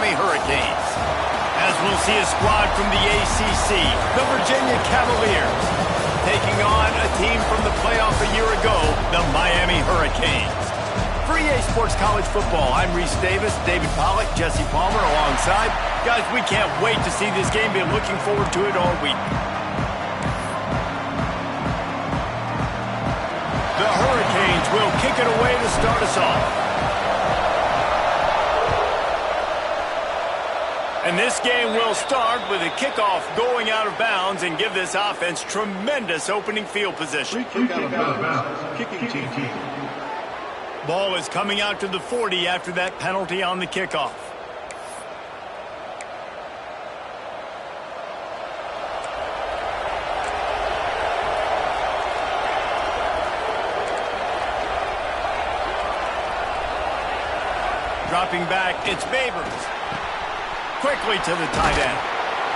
Miami Hurricanes. As we'll see a squad from the ACC, the Virginia Cavaliers, taking on a team from the playoff a year ago, the Miami Hurricanes. For EA Sports College Football, I'm Reese Davis, David Pollack, Jesse Palmer alongside. Guys, we can't wait to see this game. Been looking forward to it all week. The Hurricanes will kick it away to start us off. And this game will start with a kickoff going out of bounds and give this offense tremendous opening field position. Free kick out of bounds. Kicking team. Ball is coming out to the 40 after that penalty on the kickoff. Dropping back, it's Babers. Quickly to the tight end.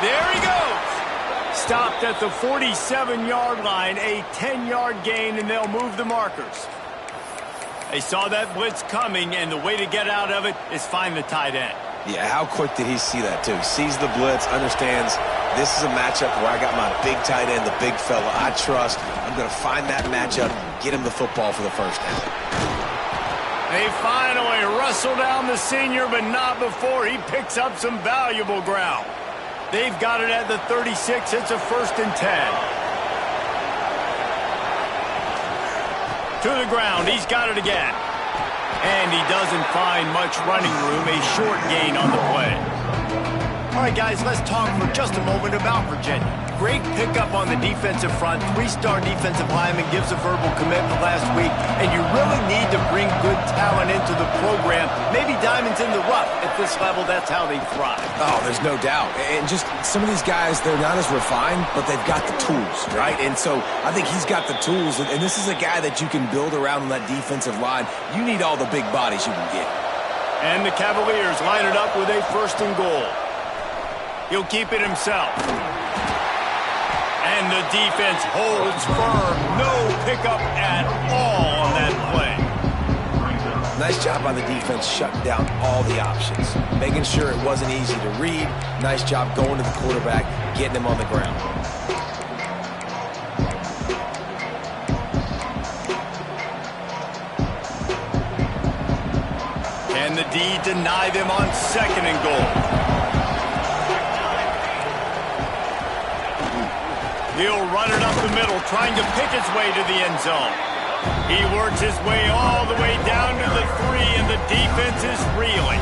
There he goes. Stopped at the 47-yard line, a 10-yard gain, and they'll move the markers. They saw that blitz coming, and the way to get out of it is find the tight end. Yeah, how quick did he see that, too? Sees the blitz, understands this is a matchup where I got my big tight end, the big fella I trust. I'm going to find that matchup, get him the football for the first down. They finally wrestle down the senior, but not before he picks up some valuable ground. They've got it at the 36. It's a 1st and 10. To the ground. He's got it again. And he doesn't find much running room. A short gain on the play. All right, guys, let's talk for just a moment about Virginia. Great pickup on the defensive front. 3-star defensive lineman gives a verbal commitment last week, and you really need to bring good talent into the program. Maybe diamonds in the rough. At this level, that's how they thrive. Oh, there's no doubt. And just some of these guys, they're not as refined, but they've got the tools, right? And so I think he's got the tools, and this is a guy that you can build around on that defensive line. You need all the big bodies you can get. And the Cavaliers line it up with a 1st and goal. He'll keep it himself. And the defense holds firm. No pickup at all on that play. Nice job by the defense shutting down all the options. Making sure it wasn't easy to read. Nice job going to the quarterback, getting him on the ground. Can the D deny them on 2nd and goal? He'll run it up the middle, trying to pick his way to the end zone. He works his way all the way down to the 3, and the defense is reeling.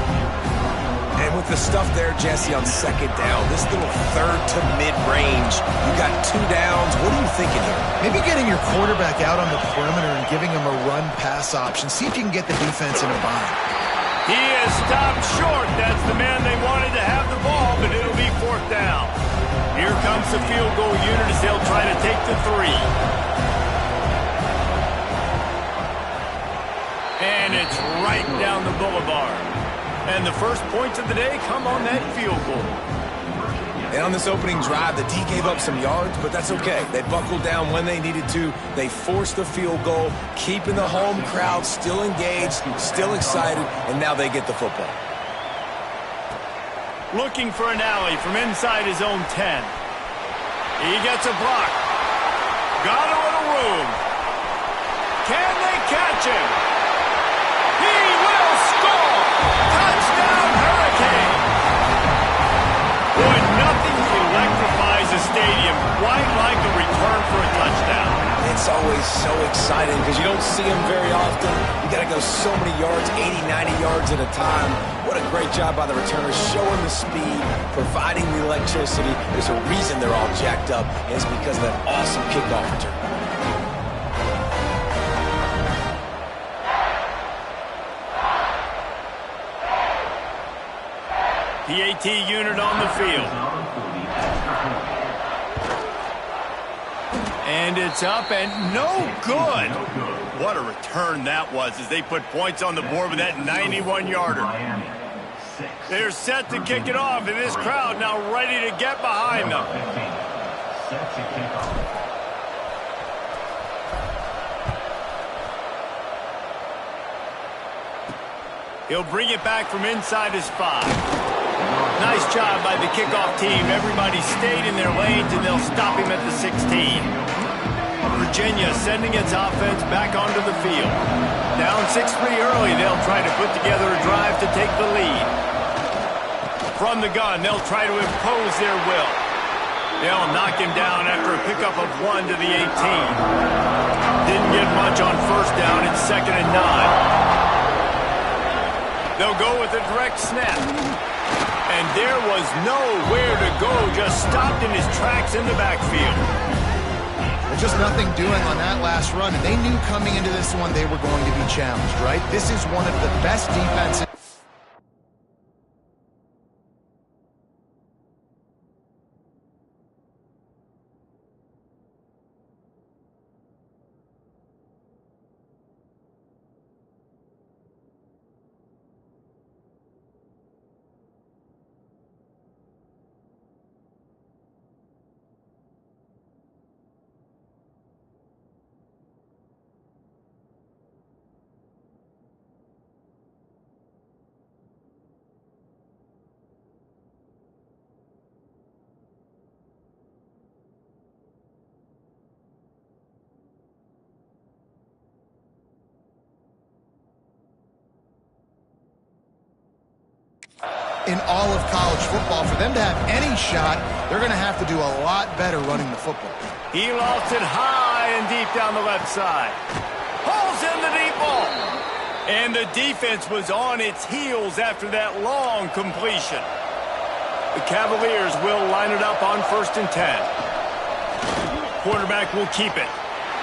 And with the stuff there, Jesse, on 2nd down, this little 3rd to mid-range, you got 2 downs. What are you thinking here? Maybe getting your quarterback out on the perimeter and giving him a run-pass option. See if you can get the defense in a bind. He is stopped short. That's the man they wanted to have the ball, but it'll be 4th down. Here comes the field goal unit as they'll try to take the 3. And it's right down the boulevard. And the first points of the day come on that field goal. And on this opening drive, the D gave up some yards, but that's okay. They buckled down when they needed to. They forced the field goal, keeping the home crowd still engaged, still excited, and now they get the football. Looking for an alley from inside his own 10. He gets a block. Got a little room. Can they catch him? He will score! Touchdown, Hurricane! Boy, nothing electrifies a stadium quite like a return for a touchdown. It's always so exciting because you don't see them very often. You got to go so many yards, 80, 90 yards at a time. What a great job by the returners, showing the speed, providing the electricity. There's a reason they're all jacked up, and it's because of that awesome kickoff return. PAT unit on the field. And it's up and no good. What a return that was as they put points on the board with that 91-yarder. They're set to kick it off, and this crowd now ready to get behind them. He'll bring it back from inside his 5. Nice job by the kickoff team. Everybody stayed in their lanes, and they'll stop him at the 16. Virginia sending its offense back onto the field. Down 6-3 early, they'll try to put together a drive to take the lead. From the gun, they'll try to impose their will. They'll knock him down after a pickup of 1 to the 18. Didn't get much on first down. It's 2nd and 9. They'll go with a direct snap. And there was nowhere to go, just stopped in his tracks in the backfield. There's just nothing doing on that last run, and they knew coming into this one they were going to be challenged, right? This is one of the best defenses. In all of college football, for them to have any shot, they're going to have to do a lot better running the football. He lost it high and deep down the left side. Pulls in the deep ball. And the defense was on its heels after that long completion. The Cavaliers will line it up on 1st and 10. Quarterback will keep it.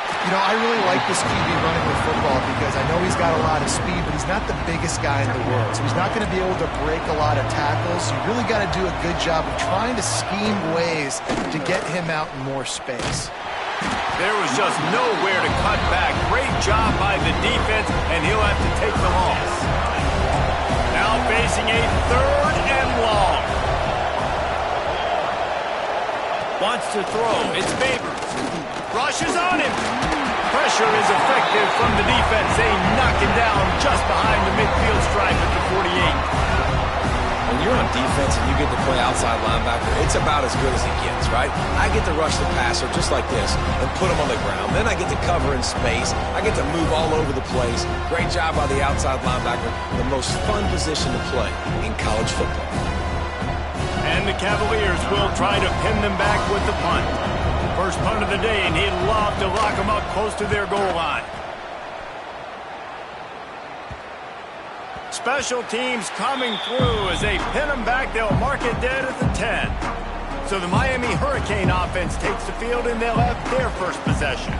You know, I really like this QB running the football because I know he's got a lot of speed, but he's not the biggest guy in the world. So he's not going to be able to break a lot of tackles. You really got to do a good job of trying to scheme ways to get him out in more space. There was just nowhere to cut back. Great job by the defense, and he'll have to take the loss. Now facing a 3rd and long. Wants to throw. It's Babers. Rushes on him. Pressure is effective from the defense. They knock him down just behind the midfield stripe at the 48. When you're on defense and you get to play outside linebacker, it's about as good as it gets, right? I get to rush the passer just like this and put him on the ground. Then I get to cover in space. I get to move all over the place. Great job by the outside linebacker. The most fun position to play in college football. And the Cavaliers will try to pin them back with the punt. First punt of the day, and he'd love to lock them up close to their goal line. Special teams coming through as they pin them back. They'll mark it dead at the 10. So the Miami Hurricane offense takes the field, and they'll have their first possession.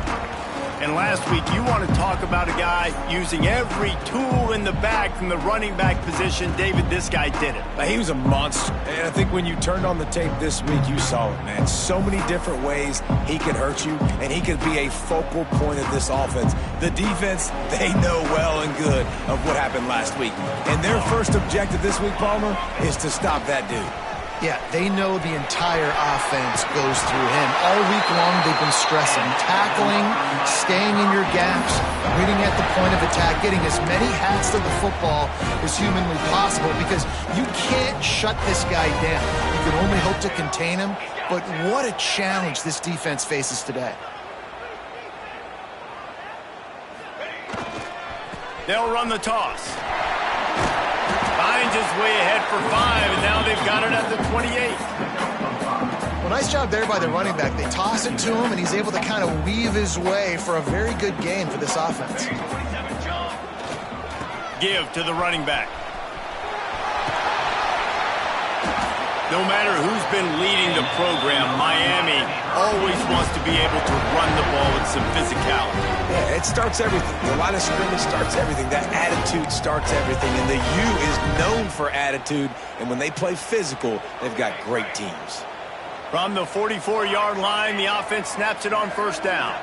And last week, you want to talk about a guy using every tool in the bag from the running back position. David, this guy did it. He was a monster. And I think when you turned on the tape this week, you saw it, man. So many different ways he can hurt you, and he could be a focal point of this offense. The defense, they know well and good of what happened last week. And their first objective this week, Palmer, is to stop that dude. Yeah, they know the entire offense goes through him. All week long, they've been stressing, tackling, staying in your gaps, waiting at the point of attack, getting as many hats to the football as humanly possible because you can't shut this guy down. You can only hope to contain him, but what a challenge this defense faces today. They'll run the toss. Finds his way ahead for 5, and now they've got it at the 28. Well, nice job there by the running back. They toss it to him, and he's able to kind of weave his way for a very good gain for this offense. Give to the running back. No matter who's been leading the program, Miami always wants to be able to run the ball with some physicality. Yeah, it starts everything. The line of scrimmage starts everything. That attitude starts everything. And the U is known for attitude. And when they play physical, they've got great teams. From the 44-yard line, the offense snaps it on first down.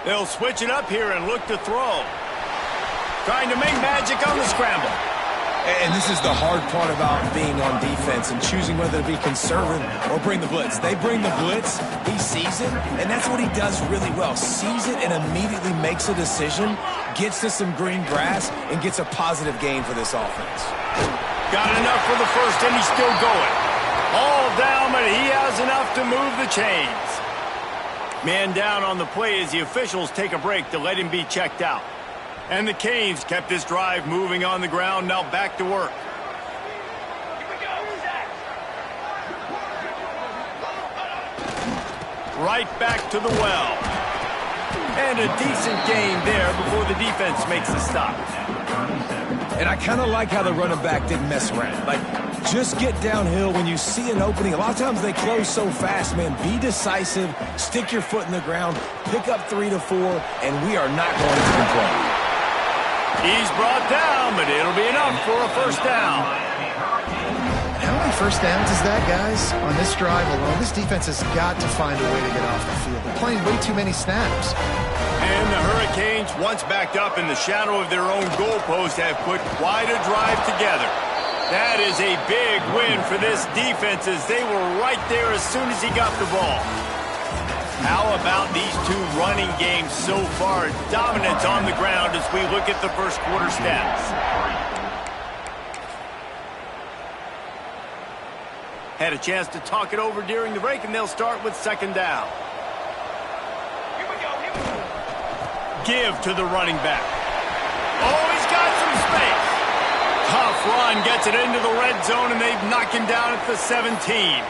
They'll switch it up here and look to throw. Trying to make magic on the scramble. And this is the hard part about being on defense and choosing whether to be conservative or bring the blitz. They bring the blitz, he sees it, and that's what he does really well. Sees it and immediately makes a decision, gets to some green grass, and gets a positive gain for this offense. Got enough for the first, and he's still going. All down, but he has enough to move the chains. Man down on the play as the officials take a break to let him be checked out. And the Canes kept this drive moving on the ground, now back to work. Right back to the well. And a decent gain there before the defense makes the stop. And I kind of like how the running back didn't mess around. Like, just get downhill when you see an opening. A lot of times they close so fast, man. Be decisive, stick your foot in the ground, pick up 3 to 4, and we are not going to complain. He's brought down, but it'll be enough for a first down. How many first downs is that, guys? On this drive alone, this defense has got to find a way to get off the field. They're playing way too many snaps. And the Hurricanes, once backed up in the shadow of their own goalpost, have put quite a drive together. That is a big win for this defense as they were right there as soon as he got the ball. How about these two running games so far? Dominance on the ground as we look at the first quarter stats. Had a chance to talk it over during the break, and they'll start with second down. Give to the running back. Oh, he's got some space. Tough run, gets it into the red zone, and they've knocked him down at the 17.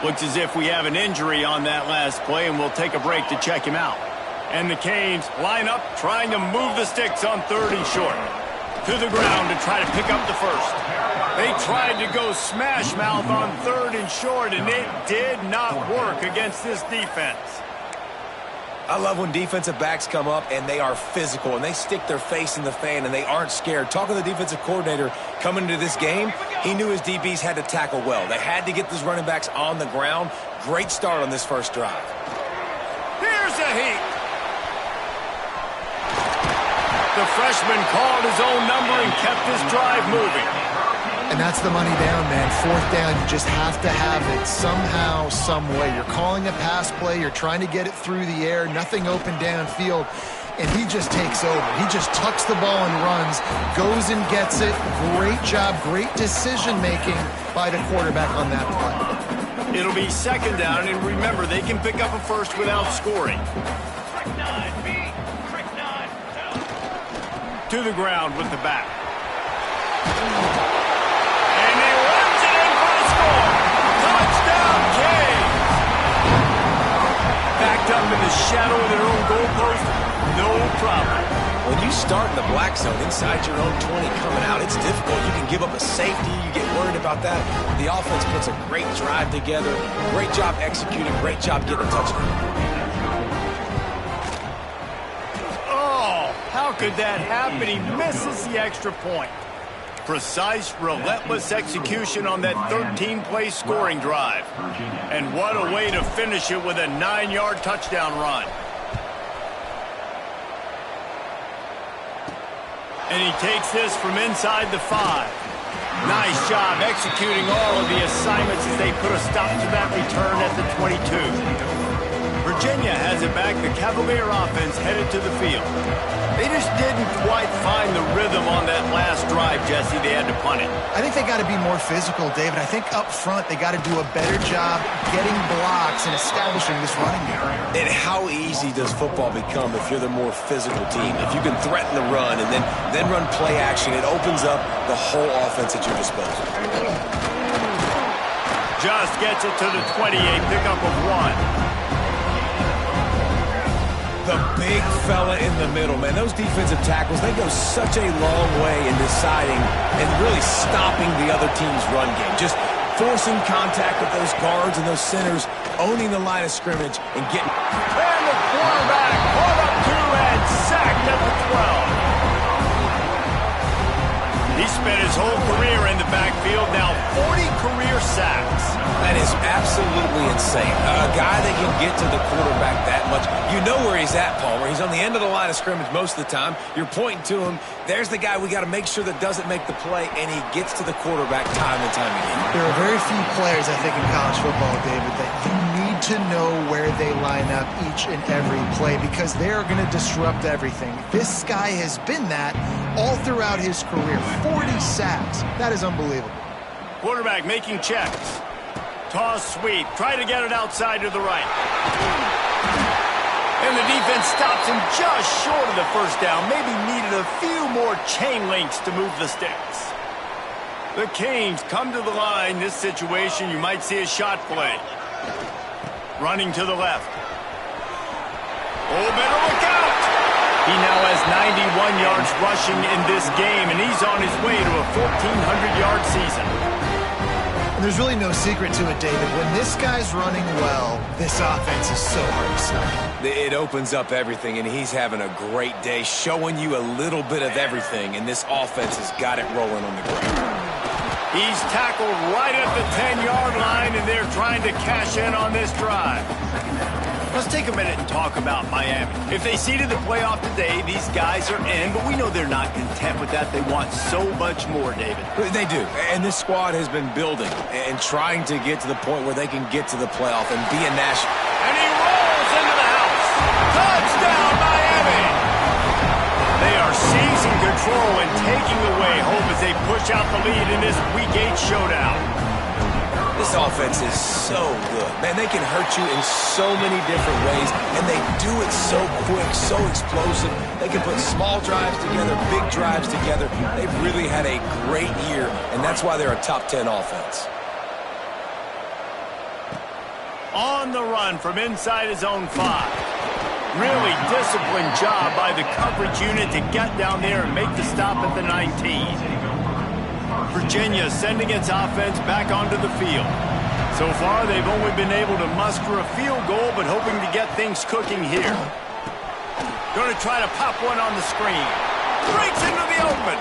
Looks as if we have an injury on that last play, and we'll take a break to check him out. And the Canes line up, trying to move the sticks on 3rd and short. To the ground to try to pick up the first. They tried to go smash mouth on 3rd and short, and it did not work against this defense. I love when defensive backs come up and they are physical and they stick their face in the fan and they aren't scared. Talking to the defensive coordinator coming into this game, he knew his DBs had to tackle well. They had to get those running backs on the ground. Great start on this first drive. Here's a heat. The freshman called his own number and kept this drive moving. And that's the money down, man. 4th down, you just have to have it somehow, some way. You're calling a pass play. You're trying to get it through the air. Nothing open downfield. And he just takes over. He just tucks the ball and runs, goes and gets it. Great job, great decision-making by the quarterback on that play. It'll be second down, and remember, they can pick up a first without scoring. To the ground with the back. Backed up in the shadow of their own goalpost, no problem. When you start in the black zone inside your own 20 coming out, it's difficult. You can give up a safety. You get worried about that. The offense puts a great drive together. Great job executing. Great job getting a touchdown. Oh, how could that happen? He misses the extra point. Precise, relentless execution on that 13-play scoring drive. And what a way to finish it with a 9-yard touchdown run. And he takes this from inside the 5. Nice job executing all of the assignments as they put a stop to that return at the 22. Virginia has it back. The Cavalier offense headed to the field. They just didn't quite find the rhythm on that last drive, Jesse. They had to punt it. I think they got to be more physical, David. I think up front they got to do a better job getting blocks and establishing this running game. And how easy does football become if you're the more physical team? If you can threaten the run and then run play action, it opens up the whole offense at your disposal. Just gets it to the 28, pickup of 1. The big fella in the middle, man. Those defensive tackles, they go such a long way in deciding and really stopping the other team's run game. Just forcing contact with those guards and those centers, owning the line of scrimmage and getting... And the quarterback caught up to and sacked at the 12. He spent his whole career in the backfield, now 40 career sacks. That is absolutely insane. A guy that can get to the quarterback that much. You know where he's at, Palmer. He's on the end of the line of scrimmage most of the time. You're pointing to him. There's the guy we got to make sure that doesn't make the play, and he gets to the quarterback time and time again. There are very few players, I think, in college football, David, that you need need to know where they line up each and every play because they are going to disrupt everything. This guy has been that all throughout his career. 40 sacks. That is unbelievable. Quarterback making checks. Toss sweep. Try to get it outside to the right. And the defense stops him just short of the first down. Maybe needed a few more chain links to move the sticks. The Canes come to the line. This situation, you might see a shot play. Running to the left. Oh, better look out! He now has 91 yards rushing in this game, and he's on his way to a 1,400-yard season. And there's really no secret to it, David. When this guy's running well, this offense is so hard to stop. It opens up everything, and he's having a great day, showing you a little bit of everything, and this offense has got it rolling on the ground. He's tackled right at the 10-yard line, and they're trying to cash in on this drive. Let's take a minute and talk about Miami. If they seeded the playoff today, these guys are in, but we know they're not content with that. They want so much more, David. They do, and this squad has been building and trying to get to the point where they can get to the playoff and be a national. And he rolls into the house. Touchdown, Miami! They are seizing control and taking away hope as they push out the lead in this Week 8 showdown. This offense is so good. Man, they can hurt you in so many different ways, and they do it so quick, so explosive. They can put small drives together, big drives together. They've really had a great year, and that's why they're a top 10 offense. On the run from inside his own 5. Really disciplined job by the coverage unit to get down there and make the stop at the 19. Virginia sending its offense back onto the field. So far, they've only been able to muster a field goal, but hoping to get things cooking here. Going to try to pop one on the screen. Breaks into the open.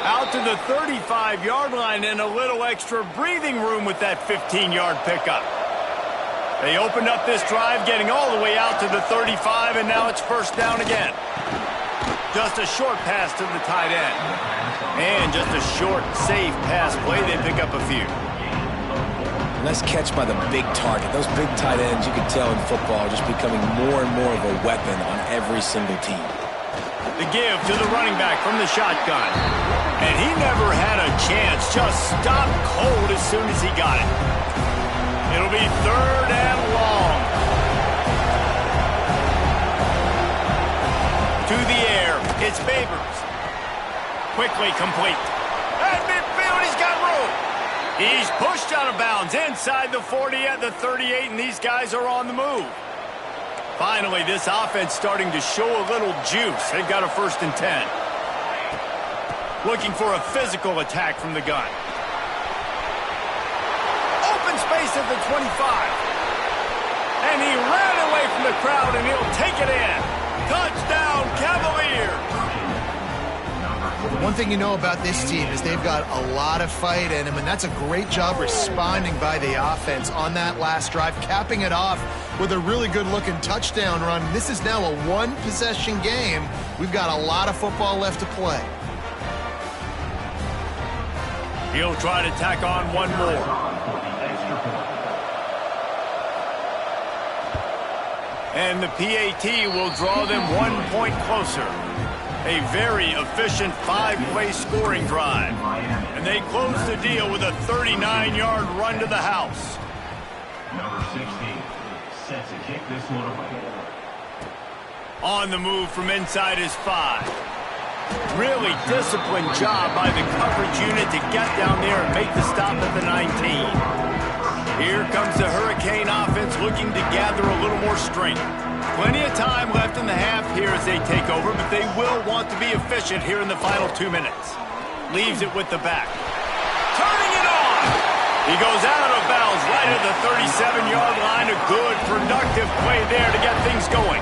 Out to the 35-yard line and a little extra breathing room with that 15-yard pickup. They opened up this drive, getting all the way out to the 35, and now it's first down again. Just a short pass to the tight end. And just a short, safe pass play. They pick up a few. Nice catch by the big target. Those big tight ends, you can tell in football, are just becoming more and more of a weapon on every single team. The give to the running back from the shotgun. And he never had a chance. Just stopped cold as soon as he got it. It'll be third and long. To the air. It's Babers. Quickly complete. At midfield, he's got room. He's pushed out of bounds inside the 40 at the 38, and these guys are on the move. Finally, this offense starting to show a little juice. They've got a 1st and 10. Looking for a physical attack from the gun. Open space at the 25. And he ran away from the crowd, and he'll take it in. Touchdown, Cavaliers! One thing you know about this team is they've got a lot of fight in them, and that's a great job responding by the offense on that last drive, capping it off with a really good-looking touchdown run. This is now a one-possession game. We've got a lot of football left to play. He'll try to tack on one more. And the PAT will draw them 1 point closer. A very efficient 5-play scoring drive. And they close the deal with a 39-yard run to the house. Number 16, set to kick this one away. On the move from inside his 5. Really disciplined job by the coverage unit to get down there and make the stop at the 19. Here comes the Hurricane offense looking to gather a little more strength. Plenty of time left in the half here as they take over, but they will want to be efficient here in the final 2 minutes. Leaves it with the back. Turning it on! He goes out of bounds right at the 37-yard line. A good, productive play there to get things going.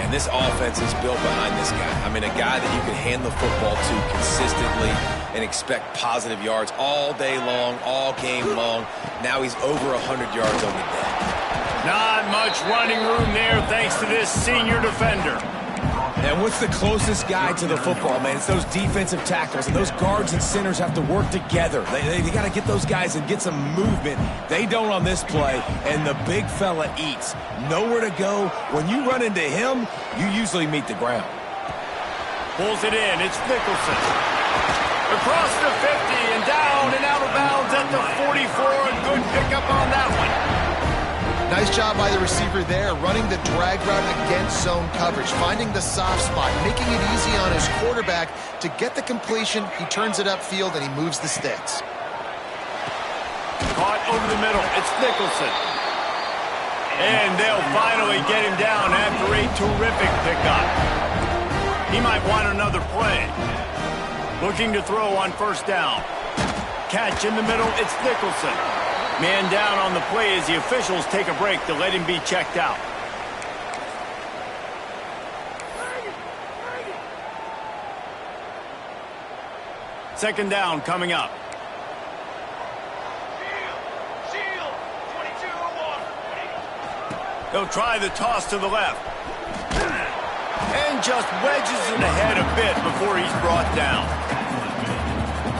And this offense is built behind this guy. I mean, a guy that you can hand the football to consistently and expect positive yards all day long, all game long. Now he's over 100 yards on the day. Not much running room there thanks to this senior defender. And what's the closest guy to the football, man? It's those defensive tackles, and those guards and centers have to work together. They got to get those guys and get some movement. They don't on this play, and the big fella eats. Nowhere to go. When you run into him, you usually meet the ground. Pulls it in. It's Nicholson. Across the 50 and down and out of bounds at the 44. A good pickup on that one. Nice job by the receiver there, running the drag route against zone coverage, finding the soft spot, making it easy on his quarterback to get the completion. He turns it upfield, and he moves the sticks. Caught over the middle. It's Nicholson. And they'll finally get him down after a terrific pickup. He might want another play. Looking to throw on first down. Catch in the middle. It's Nicholson. Man down on the play as the officials take a break to let him be checked out. Second down coming up. They'll try the toss to the left. And just wedges it ahead a bit before he's brought down.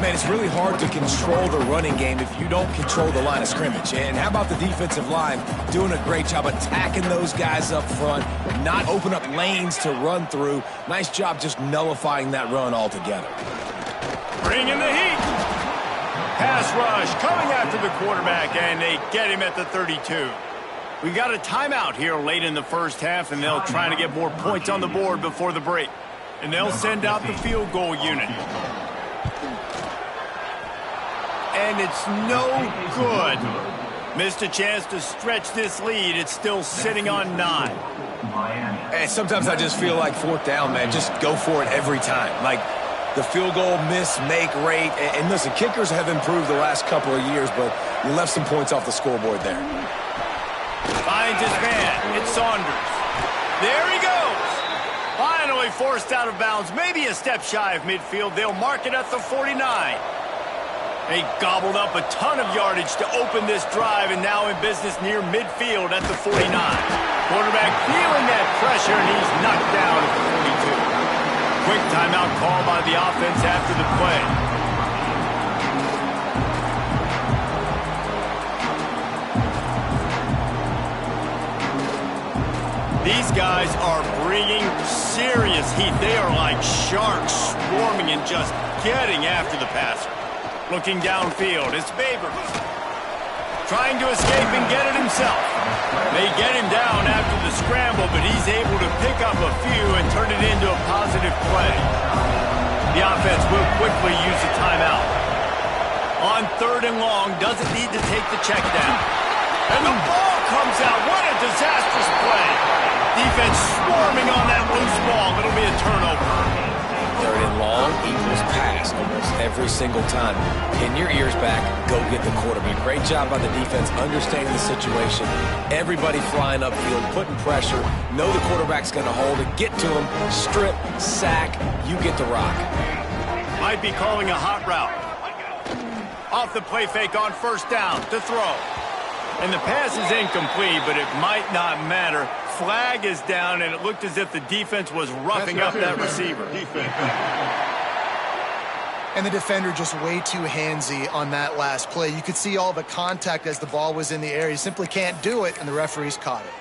Man, it's really hard to control the running game if you don't control the line of scrimmage. And how about the defensive line doing a great job attacking those guys up front, not open up lanes to run through. Nice job just nullifying that run altogether. Bringing the heat. Pass rush coming after the quarterback, and they get him at the 32. We got a timeout here late in the first half, and they'll try to get more points on the board before the break. And they'll send out the field goal unit. And it's no good. Missed a chance to stretch this lead. It's still sitting on 9. And sometimes I just feel like fourth down, man. Just go for it every time. Like the field goal miss-make rate. And listen, kickers have improved the last couple of years, but you left some points off the scoreboard there. Finds his man. It's Saunders. There he goes. Finally forced out of bounds. Maybe a step shy of midfield. They'll mark it at the 49. They gobbled up a ton of yardage to open this drive, and now in business near midfield at the 49. Quarterback feeling that pressure, and he's knocked down at the 42. Quick timeout call by the offense after the play. These guys are bringing serious heat. They are like sharks swarming and just getting after the passer. Looking downfield, it's Babers. Trying to escape and get it himself. They get him down after the scramble, but he's able to pick up a few and turn it into a positive play. The offense will quickly use a timeout. On third and long, doesn't need to take the check down. And the ball comes out. What a disastrous play. Defense swarming on that loose ball. It'll be a turnover. Third and long, equals pass almost every single time. Pin your ears back, go get the quarterback. Great job by the defense, understanding the situation. Everybody flying upfield, putting pressure. Know the quarterback's going to hold it. Get to him, strip, sack. You get the rock. Might be calling a hot route. Off the play fake on first down to throw. And the pass is incomplete, but it might not matter. Flag is down, and it looked as if the defense was roughing up that receiver. And the defender just way too handsy on that last play. You could see all the contact as the ball was in the air. He simply can't do it, and the referees caught it.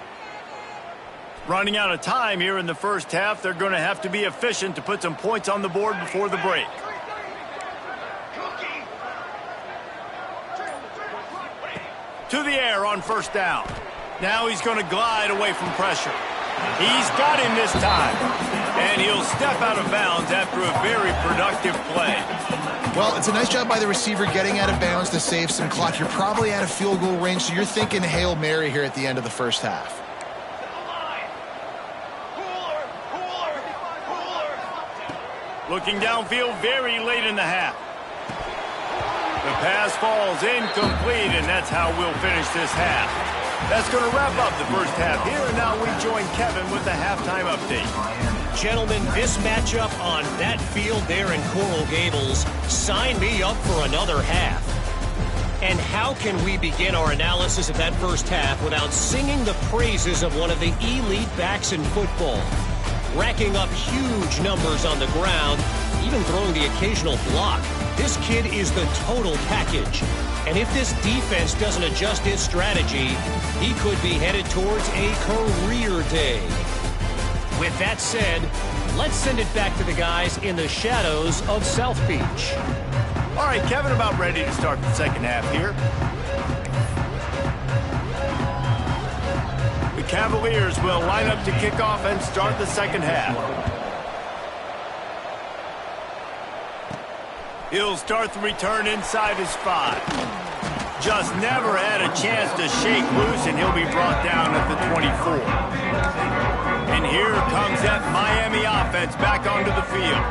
Running out of time here in the first half. They're going to have to be efficient to put some points on the board before the break. To the air on first down. Now he's going to glide away from pressure. He's got him this time. And he'll step out of bounds after a very productive play. Well, it's a nice job by the receiver getting out of bounds to save some clock. You're probably out of field goal range, so you're thinking Hail Mary here at the end of the first half. Looking downfield very late in the half. The pass falls incomplete, and that's how we'll finish this half. That's going to wrap up the first half here, and now we join Kevin with the halftime update. Gentlemen, this matchup on that field there in Coral Gables, sign me up for another half. And how can we begin our analysis of that first half without singing the praises of one of the elite backs in football? racking up huge numbers on the ground, even throwing the occasional block. This kid is the total package. And if this defense doesn't adjust its strategy, he could be headed towards a career day. With that said, let's send it back to the guys in the shadows of South Beach. All right, Kevin, about ready to start the second half here. The Cavaliers will line up to kick off and start the second half. He'll start the return inside his 5. Just never had a chance to shake loose, and he'll be brought down at the 24. And here comes that Miami offense back onto the field.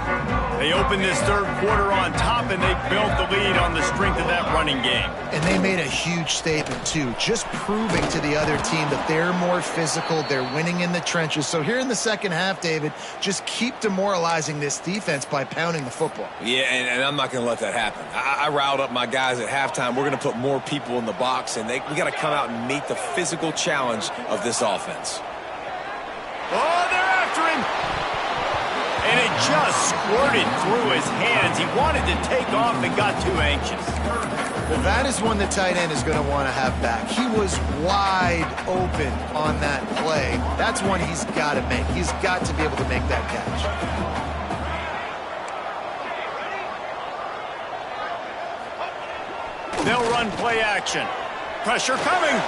They opened this third quarter on top, and they built the lead on the strength of that running game. And they made a huge statement, too, just proving to the other team that they're more physical, they're winning in the trenches. So here in the second half, David, just keep demoralizing this defense by pounding the football. Yeah, and I'm not going to let that happen. I riled up my guys at halftime. We're going to put more people in the box, and we got to come out and meet the physical challenge of this offense. Oh, they're after him. And it just squirted through his hands. He wanted to take off and got too anxious. Well, that is one the tight end is going to want to have back. He was wide open on that play. That's one he's got to make. He's got to be able to make that catch. They'll run play action. Pressure coming.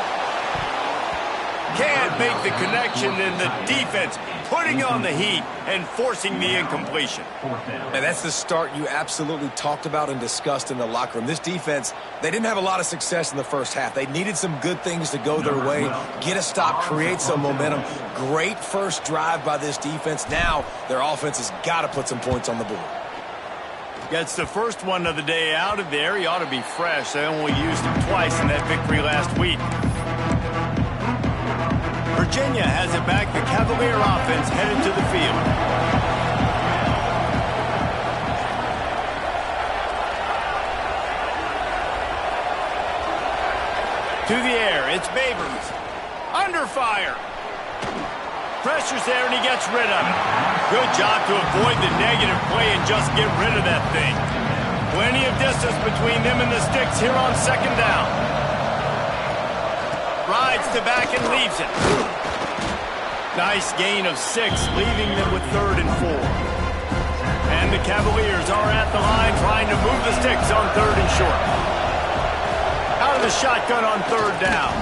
Can't make the connection, and the defense putting on the heat and forcing the incompletion. And that's the start you absolutely talked about and discussed in the locker room. This defense, they didn't have a lot of success in the first half. They needed some good things to go their way, get a stop, create some momentum. Great first drive by this defense. Now their offense has got to put some points on the board. Gets the first one of the day out of there. He ought to be fresh. They only used him twice in that victory last week. Virginia has it back. The Cavalier offense headed to the field. To the air, it's Babers. Under fire. Pressure's there, and he gets rid of it. Good job to avoid the negative play and just get rid of that thing. Plenty of distance between them and the sticks here on second down. Rides to back and leaves it. Nice gain of 6, leaving them with 3rd and 4. And the Cavaliers are at the line trying to move the sticks on 3rd and short. Out of the shotgun on 3rd down.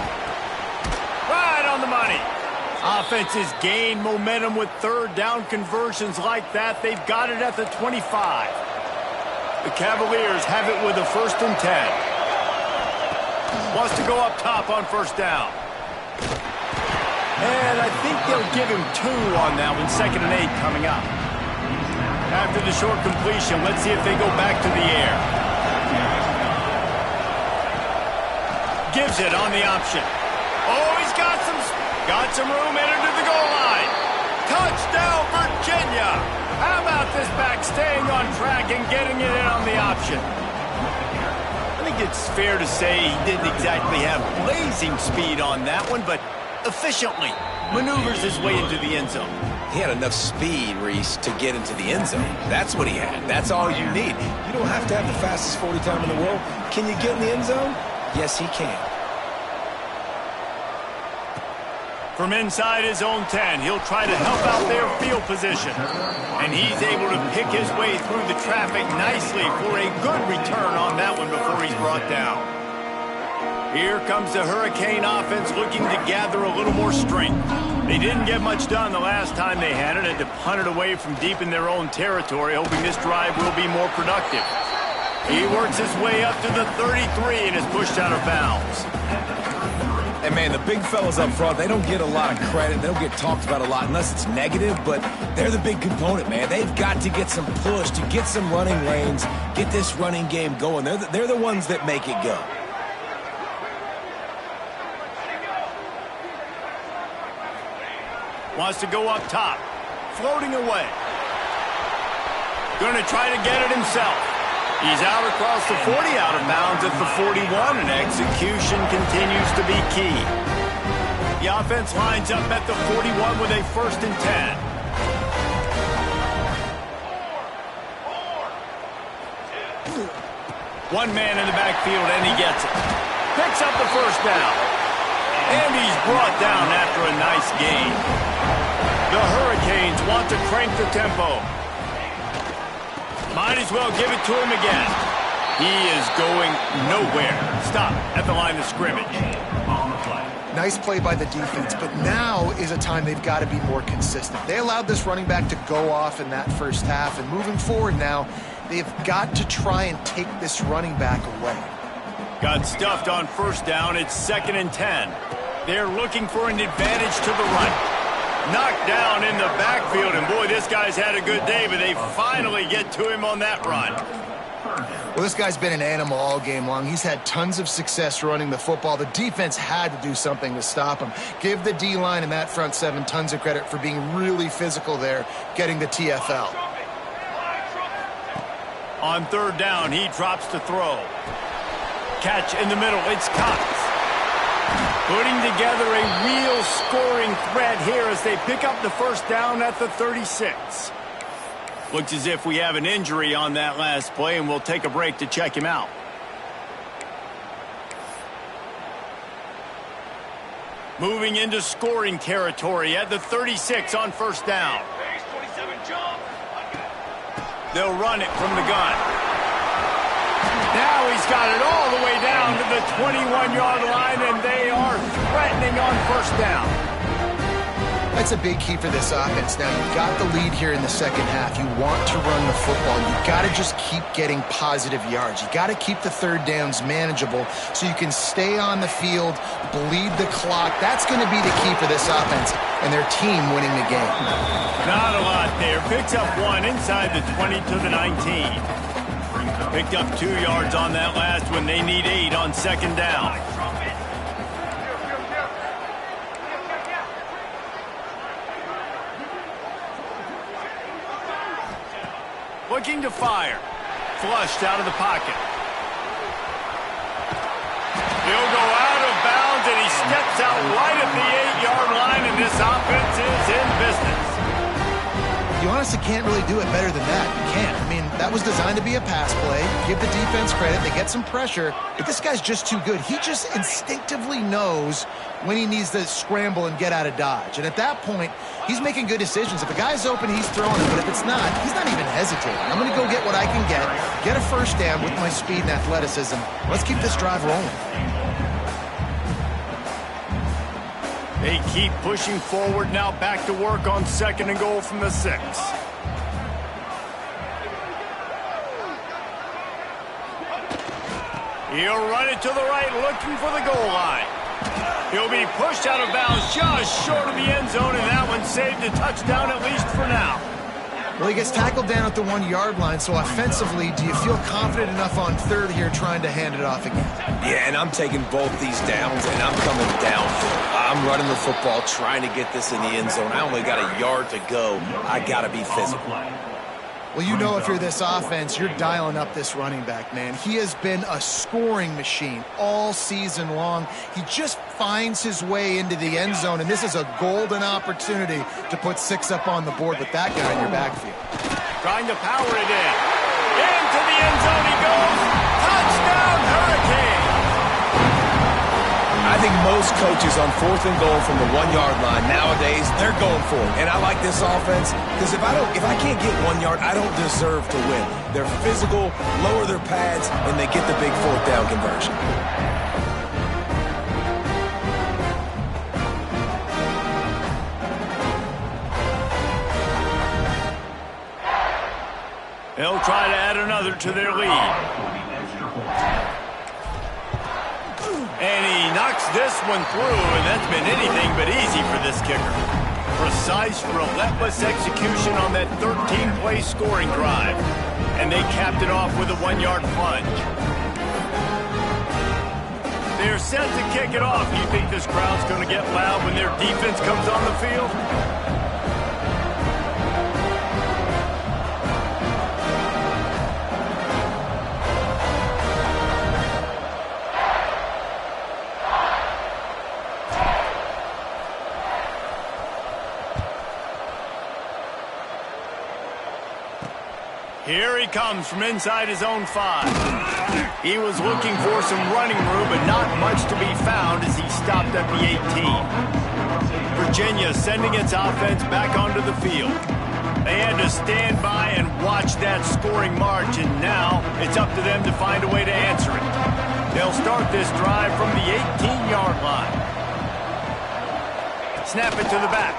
Right on the money. Offenses gain momentum with 3rd down conversions like that. They've got it at the 25. The Cavaliers have it with a 1st and 10. Wants to go up top on 1st down. And I think they'll give him 2 on that one. 2nd and 8 coming up. After the short completion, let's see if they go back to the air. Gives it on the option. Oh, he's got some room, entered to the goal line. Touchdown, Virginia. How about this back staying on track and getting it in on the option? I think it's fair to say he didn't exactly have blazing speed on that one, but efficiently maneuvers his way into the end zone. He had enough speed, Reese, to get into the end zone. That's what he had. That's all you need. You don't have to have the fastest 40 time in the world. Can you get in the end zone? Yes, he can. From inside his own 10, he'll try to help out their field position. And he's able to pick his way through the traffic nicely for a good return on that one before he's brought down. Here comes the Hurricane offense looking to gather a little more strength. They didn't get much done the last time they had it, and to punt it away from deep in their own territory, hoping this drive will be more productive. He works his way up to the 33 and is pushed out of bounds. And, man, the big fellas up front, they don't get a lot of credit. They don't get talked about a lot unless it's negative, but they're the big component, man. They've got to get some push, to get some running lanes, get this running game going. They're the ones that make it go. Wants to go up top. Floating away. Going to try to get it himself. He's out across the 40, out of bounds at the 41, and execution continues to be key. The offense lines up at the 41 with a 1st and 10. One man in the backfield, and he gets it. Picks up the first down. And he's brought down after a nice gain. The Hurricanes want to crank the tempo. Might as well give it to him again. He is going nowhere. Stop at the line of scrimmage. Nice play by the defense, but now is a time they've got to be more consistent. They allowed this running back to go off in that first half, and moving forward now, they've got to try and take this running back away. Got stuffed on first down. It's 2nd and 10. They're looking for an advantage to the right. Knocked down in the backfield, and boy, this guy's had a good day, but they finally get to him on that run. Well, this guy's been an animal all game long. He's had tons of success running the football. The defense had to do something to stop him. Give the D-line and that front seven tons of credit for being really physical there, getting the TFL. On third down, he drops to throw. Catch in the middle, it's Cox. Putting together a real scoring threat here as they pick up the first down at the 36. Looks as if we have an injury on that last play, and we'll take a break to check him out. Moving into scoring territory at the 36 on first down. They'll run it from the gun. Now he's got it all the way down to the 21-yard line, and they are threatening on first down. That's a big key for this offense. Now, you've got the lead here in the second half. You want to run the football. You've got to just keep getting positive yards. You've got to keep the third downs manageable so you can stay on the field, bleed the clock. That's going to be the key for this offense and their team winning the game. Not a lot there. Picks up one inside the 20 to the 19. Picked up 2 yards on that last one. They need 8 on second down. Looking to fire. Flushed out of the pocket. He'll go out of bounds, and he steps out right at the 8-yard line, and this offense is in business. You honestly can't really do it better than that. You can't. I mean, that was designed to be a pass play. Give the defense credit. They get some pressure, but this guy's just too good. He just instinctively knows when he needs to scramble and get out of dodge. And at that point, he's making good decisions. If a guy's open, he's throwing it. But if it's not, he's not even hesitating. I'm going to go get what I can get a first down with my speed and athleticism. Let's keep this drive rolling. They keep pushing forward now, back to work on 2nd and goal from the 6. He'll run it to the right, looking for the goal line. He'll be pushed out of bounds just short of the end zone, and that one saved a touchdown at least for now. Well, he gets tackled down at the 1-yard line, so offensively, do you feel confident enough on third here trying to hand it off again? Yeah, and I'm taking both these downs, and I'm coming down. I'm running the football, trying to get this in the end zone. I only got a yard to go. I got to be physical. Well, you know if you're this offense, you're dialing up this running back, man. He has been a scoring machine all season long. He just finds his way into the end zone, and this is a golden opportunity to put 6 up on the board with that guy in your backfield. Trying to power it in. Into the end zone he goes. Touchdown, Hurricane! I think most coaches on 4th and goal from the 1-yard line nowadays, they're going for it. And I like this offense because if I can't get 1 yard, I don't deserve to win. They're physical, lower their pads, and they get the big 4th down conversion. They'll try to add another to their lead. And he knocks this one through, and that's been anything but easy for this kicker. Precise, relentless execution on that 13-play scoring drive. And they capped it off with a 1-yard plunge. They're set to kick it off. Do you think this crowd's going to get loud when their defense comes on the field? Here he comes from inside his own 5. He was looking for some running room, but not much to be found as he stopped at the 18. Virginia sending its offense back onto the field. They had to stand by and watch that scoring march, and now it's up to them to find a way to answer it. They'll start this drive from the 18-yard line. Snap it to the back.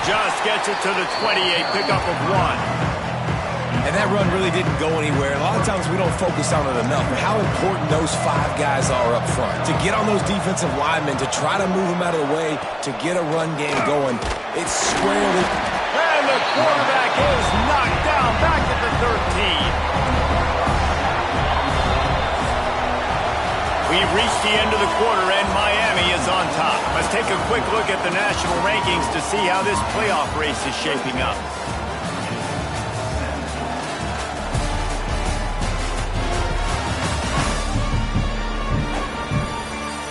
Just gets it to the 28, pickup of 1. And that run really didn't go anywhere. A lot of times we don't focus on it enough, but how important those 5 guys are up front. To get on those defensive linemen, to try to move them out of the way, to get a run game going. It's squarely... And the quarterback is knocked down back at the 13. We've reached the end of the quarter, and Miami is on top. Let's take a quick look at the national rankings to see how this playoff race is shaping up.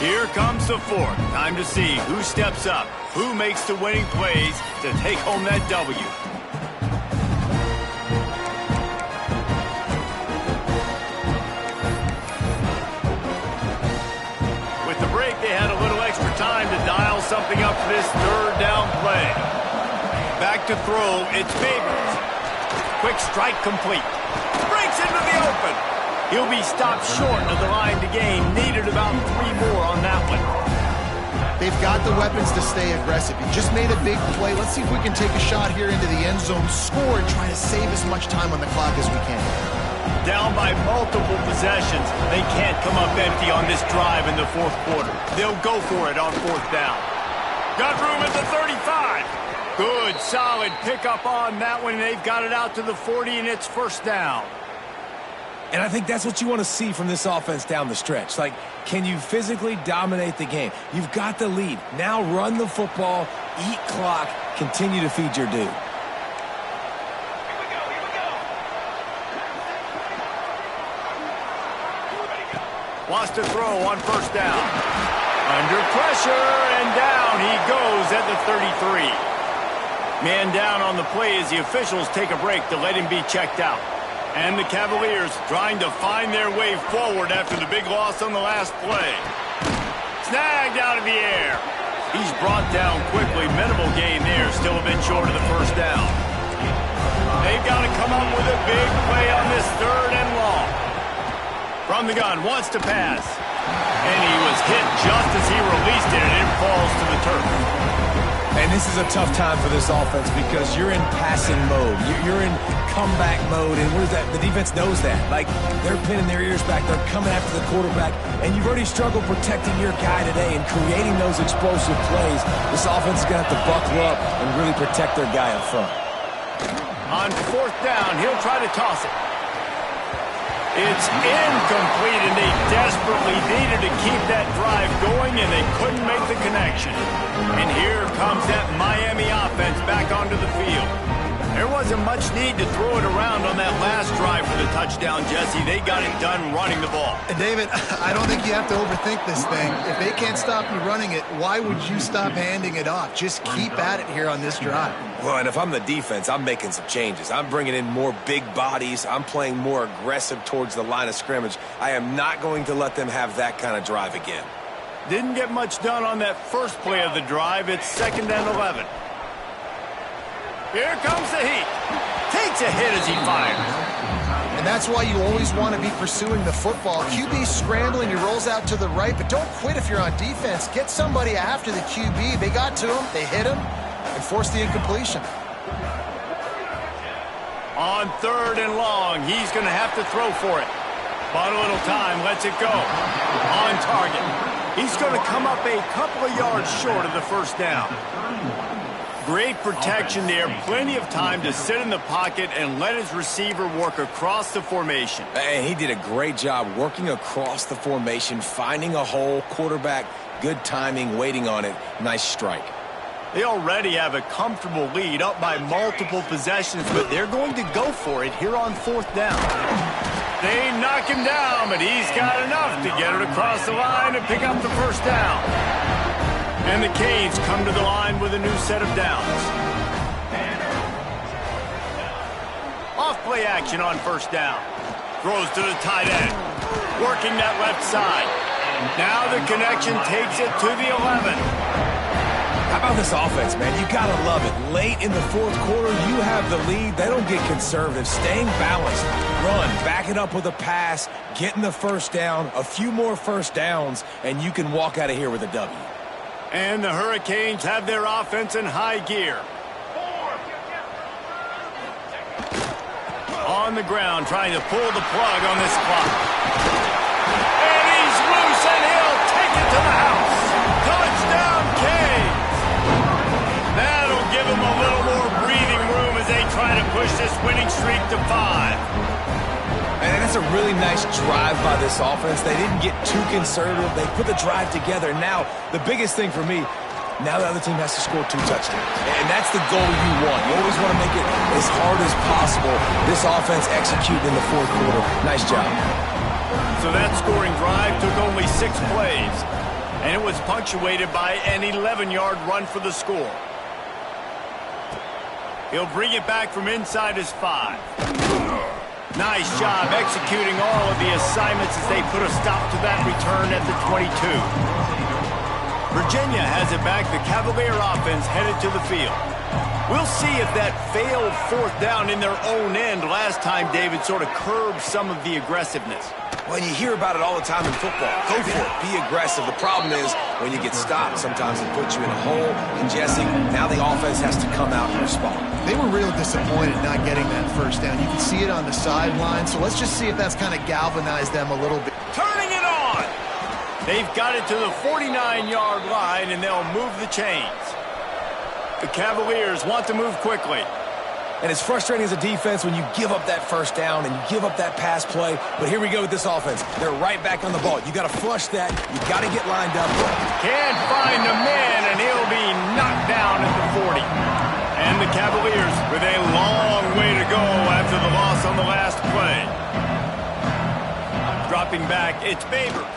Here comes the fourth. Time to see who steps up, who makes the winning plays to take home that W. With the break, they had a little extra time to dial something up for this third down play. Back to throw, it's Babers. Quick strike complete. Breaks into the open. He'll be stopped short of the line to gain. Needed about 3 more on that one. They've got the weapons to stay aggressive. He just made a big play. Let's see if we can take a shot here into the end zone, score, and try to save as much time on the clock as we can. Down by multiple possessions. They can't come up empty on this drive in the fourth quarter. They'll go for it on fourth down. Got room at the 35. Good, solid pickup on that one. They've got it out to the 40, and it's first down. And I think that's what you want to see from this offense down the stretch. Like, can you physically dominate the game? You've got the lead. Now run the football, eat clock, continue to feed your dude. Wants to throw on first down. Under pressure, and down he goes at the 33. Man down on the play as the officials take a break to let him be checked out. And the Cavaliers trying to find their way forward after the big loss on the last play. Snagged out of the air. He's brought down quickly. Minimal gain there. Still a bit short of the first down. They've got to come up with a big play on this third and long. From the gun, wants to pass. And he was hit just as he released it, and it falls to the turf. And this is a tough time for this offense because you're in passing mode. You're in comeback mode, and what is that? The defense knows that. Like, they're pinning their ears back. They're coming after the quarterback, and you've already struggled protecting your guy today and creating those explosive plays. This offense is going to have to buckle up and really protect their guy up front. On fourth down, he'll try to toss it. It's incomplete, and they desperately needed to keep that drive going, and they couldn't make the connection. And here comes that Miami offense back onto the field. There wasn't much need to throw it around on that last drive for the touchdown, Jesse. They got it done running the ball. And David, I don't think you have to overthink this thing. If they can't stop you running it, why would you stop handing it off? Just keep at it here on this drive. Well, and if I'm the defense, I'm making some changes. I'm bringing in more big bodies. I'm playing more aggressive towards the line of scrimmage. I am not going to let them have that kind of drive again. Didn't get much done on that first play of the drive. It's 2nd and 11. Here comes the heat. Takes a hit as he fires. And that's why you always want to be pursuing the football. QB scrambling, he rolls out to the right, but don't quit if you're on defense. Get somebody after the QB. They got to him, they hit him, and forced the incompletion. On 3rd and long, he's going to have to throw for it. But a little time, lets it go. On target. He's going to come up a couple of yards short of the first down. Great protection there. Plenty of time to sit in the pocket and let his receiver work across the formation. And he did a great job working across the formation, finding a hole, quarterback, good timing, waiting on it. Nice strike. They already have a comfortable lead up by multiple possessions, but they're going to go for it here on 4th down. They knock him down, but he's got enough to get it across the line and pick up the first down. And the Canes come to the line with a new set of downs. Off play action on first down. Throws to the tight end. Working that left side. Now the connection takes it to the 11. How about this offense, man? You gotta love it. Late in the fourth quarter, you have the lead. They don't get conservative. Staying balanced. Run, back it up with a pass, getting the first down, a few more first downs, and you can walk out of here with a W. And the Hurricanes have their offense in high gear. On the ground, trying to pull the plug on this clock. And he's loose, and he'll take it to the house. Touchdown, Canes! That'll give him a little more breathing room as they try to push this winning streak to 5. And that's a really nice drive by this offense. They didn't get too conservative. They put the drive together. Now, the biggest thing for me, now the other team has to score 2 touchdowns. And that's the goal you want. You always want to make it as hard as possible. This offense executed in the fourth quarter. Nice job. So that scoring drive took only 6 plays. And it was punctuated by an 11-yard run for the score. He'll bring it back from inside his 5. Nice job executing all of the assignments as they put a stop to that return at the 22. Virginia has it back. The Cavalier offense headed to the field. We'll see if that failed fourth down in their own end last time, David, sort of curbed some of the aggressiveness. Well, you hear about it all the time in football. Go for it. Be aggressive. The problem is when you get stopped, sometimes it puts you in a hole. And, Jesse, now the offense has to come out and respond. They were real disappointed not getting that first down. You can see it on the sideline. So let's just see if that's kind of galvanized them a little bit. Turning it on! They've got it to the 49-yard line, and they'll move the chains. The Cavaliers want to move quickly. And it's frustrating as a defense when you give up that first down and you give up that pass play. But here we go with this offense. They're right back on the ball. You got to flush that. You got to get lined up. Can't find the man, and he'll be knocked down at the 40. And the Cavaliers with a long way to go after the loss on the last play. Dropping back, it's Babers.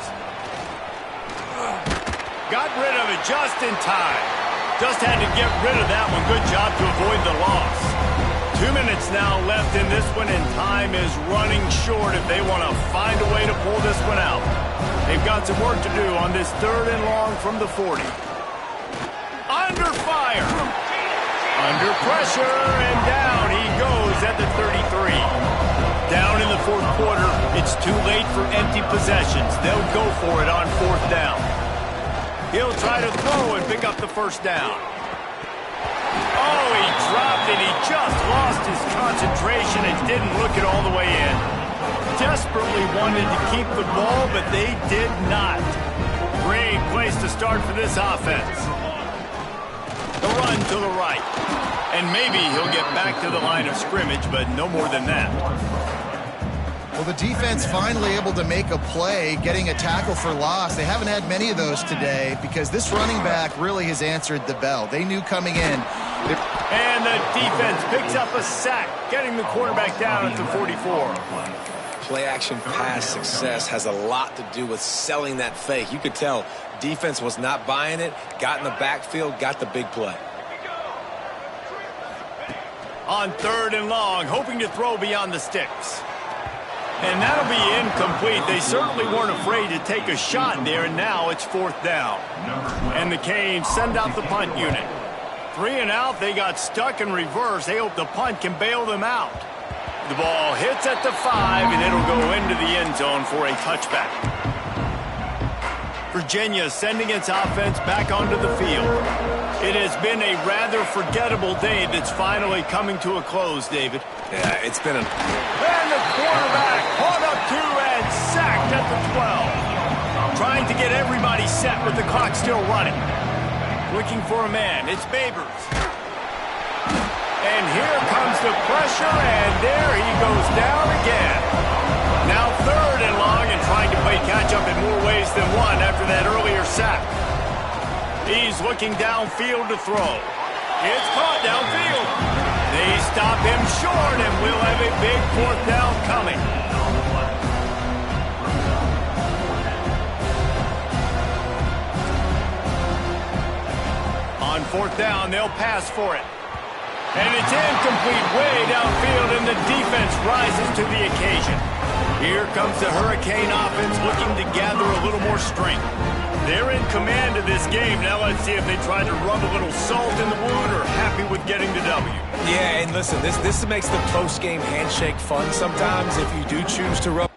Got rid of it just in time. Just had to get rid of that one. Good job to avoid the loss. 2 minutes now left in this one, and time is running short if they want to find a way to pull this one out. They've got some work to do on this 3rd and long from the 40. Under fire. Under pressure, and down he goes at the 33. Down in the fourth quarter, it's too late for empty possessions. They'll go for it on 4th down. He'll try to throw and pick up the first down. Oh, he dropped it. He just lost his concentration and didn't look it all the way in. Desperately wanted to keep the ball, but they did not. Great place to start for this offense. The run to the right. And maybe he'll get back to the line of scrimmage, but no more than that. Well, the defense finally able to make a play, getting a tackle for loss. They haven't had many of those today because this running back really has answered the bell. They knew coming in. And the defense picks up a sack, getting the quarterback down at the 44. Play-action pass success has a lot to do with selling that fake. You could tell defense was not buying it, got in the backfield, got the big play. On 3rd and long, hoping to throw beyond the sticks. And that'll be incomplete. They certainly weren't afraid to take a shot there, and now it's 4th down. And the Canes send out the punt unit. 3 and out, they got stuck in reverse. They hope the punt can bail them out. The ball hits at the 5, and it'll go into the end zone for a touchback. Virginia sending its offense back onto the field. It has been a rather forgettable day that's finally coming to a close, David. Yeah, it's been a... And the quarterback caught up to and sacked at the 12. Trying to get everybody set with the clock still running. Looking for a man. It's Babers. And here comes the pressure, and there he goes down again. Now 3rd and long, and trying to play catch-up in more ways than one after that earlier sack. He's looking downfield to throw. It's caught downfield. They stop him short, and we'll have a big 4th down coming. On 4th down, they'll pass for it. And it's incomplete way downfield, and the defense rises to the occasion. Here comes the Hurricane offense looking to gather a little more strength. They're in command of this game. Now let's see if they try to rub a little salt in the wound or happy with getting the W. Yeah, and listen, this makes the post-game handshake fun sometimes if you do choose to rub.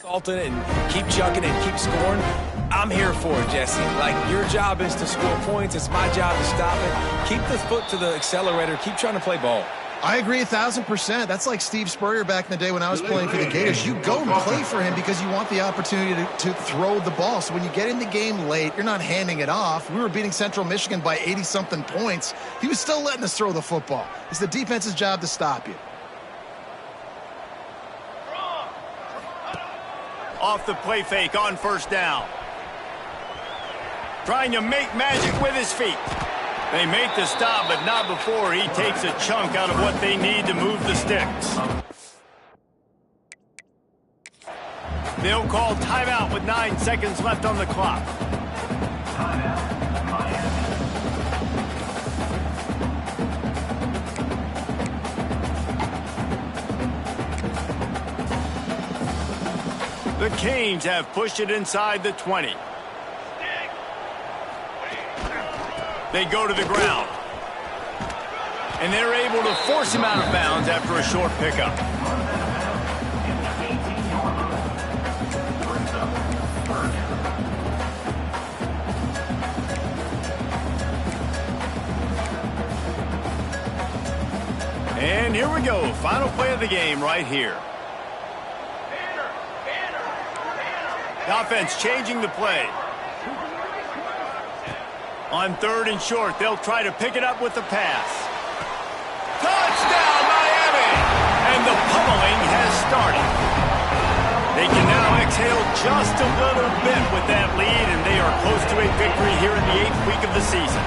Salting and keep chucking and keep scoring. I'm here for it, Jesse. Like, your job is to score points. It's my job to stop it. Keep the foot to the accelerator. Keep trying to play ball. I agree 1,000%. That's like Steve Spurrier back in the day when I was playing for the Gators. You go and play for him because you want the opportunity to throw the ball. So when you get in the game late, you're not handing it off. We were beating Central Michigan by 80-something points. He was still letting us throw the football. It's the defense's job to stop you. Off the play fake on first down. Trying to make magic with his feet. They make the stop, but not before he takes a chunk out of what they need to move the sticks. They'll call timeout with 9 seconds left on the clock. The Canes have pushed it inside the 20. They go to the ground. And they're able to force him out of bounds after a short pickup. And here we go. Final play of the game right here. The offense changing the play. On 3rd and short, they'll try to pick it up with the pass. Touchdown, Miami! And the pummeling has started. They can now exhale just a little bit with that lead, and they are close to a victory here in the 8th week of the season.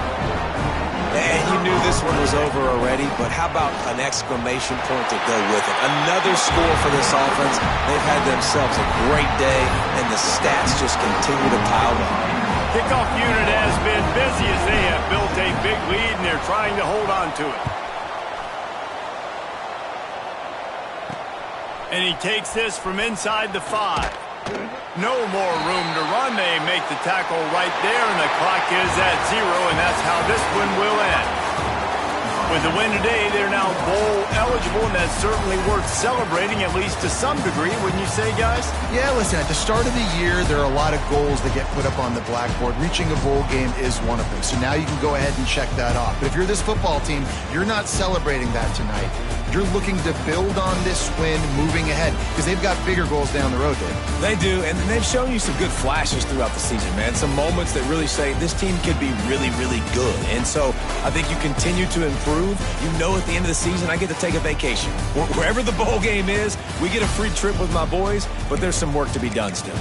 And you knew this one was over already, but how about an exclamation point to go with it? Another score for this offense. They've had themselves a great day, and the stats just continue to pile on. Kickoff unit has been busy as they have built a big lead, and they're trying to hold on to it. And he takes this from inside the 5. No more room to run. They make the tackle right there, and the clock is at 0, and that's how this one will end. With the win today, they're now bowl eligible, and that's certainly worth celebrating, at least to some degree, wouldn't you say, guys? Yeah, listen, at the start of the year, there are a lot of goals that get put up on the blackboard. Reaching a bowl game is one of them. So now you can go ahead and check that off. But if you're this football team, you're not celebrating that tonight. You're looking to build on this win moving ahead because they've got bigger goals down the road, Dave. They do, and they've shown you some good flashes throughout the season, man. Some moments that really say this team could be really, really good. And so I think you continue to improve. You know at the end of the season, I get to take a vacation. Wherever the bowl game is, we get a free trip with my boys, but there's some work to be done still.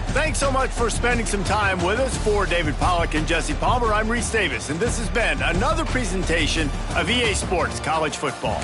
Thanks so much for spending some time with us. For David Pollack and Jesse Palmer, I'm Reese Davis, and this has been another presentation of EA Sports College Football.